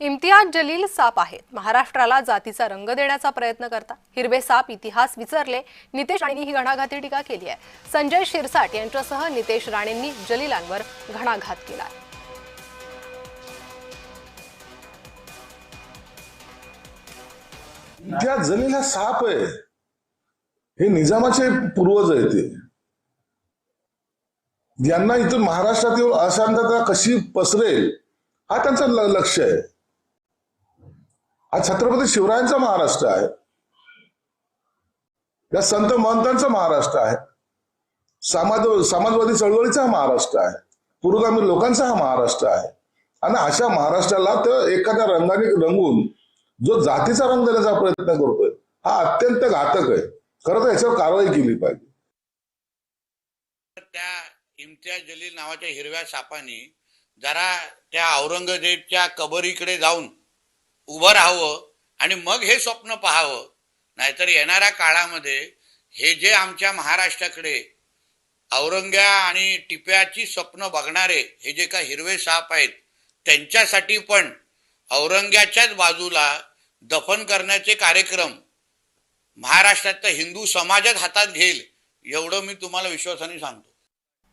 इम्तियाज जलील साप आहेत. महाराष्ट्राला जातीचा रंग देण्याचा प्रयत्न करता हिरवे साप इतिहास विसरले. नितेश राणेंनी ही घणाघाती टीका केली आहे. संजय शिरसाट यांच्यासह नितेश राणेंनी जलीलांवर घणाघात केला. इम्तियाज जलील हा साप आहे. हे निजामाचे पूर्वज आहेत. ते ज्यांना इथून महाराष्ट्रात येऊन अशांतता कशी पसरेल हा त्यांचा लक्ष आहे. हा छत्रपती शिवरायांचा महाराष्ट्र आहे. या संत महंतांचा महाराष्ट्र आहे. समाजवादी चळवळीचा हा महाराष्ट्र आहे. पुरोगामी लोकांचा हा महाराष्ट्र आहे. आणि अशा महाराष्ट्राला तर एखाद्या रंगाने रंगून जो जातीचा रंग देण्याचा प्रयत्न करतोय हा अत्यंत घातक आहे. खरं तर याच्यावर कारवाई केली पाहिजे. त्या इम्तियाज जलील नावाच्या हिरव्या सापाने जरा त्या औरंगजेबच्या कबरीकडे जाऊन उभं राहावं आणि मग हे स्वप्न पाहावं. नाहीतर येणाऱ्या काळामध्ये हे जे आमच्या महाराष्ट्राकडे औरंग्या आणि टिप्याची स्वप्न बघणारे हे जे काही हिरवे साप आहेत त्यांच्यासाठी पण औरंग्याच्याच बाजूला दफन करण्याचे कार्यक्रम महाराष्ट्रातल्या हिंदू समाजात हातात घेईल एवढं मी तुम्हाला विश्वासाने सांगतो.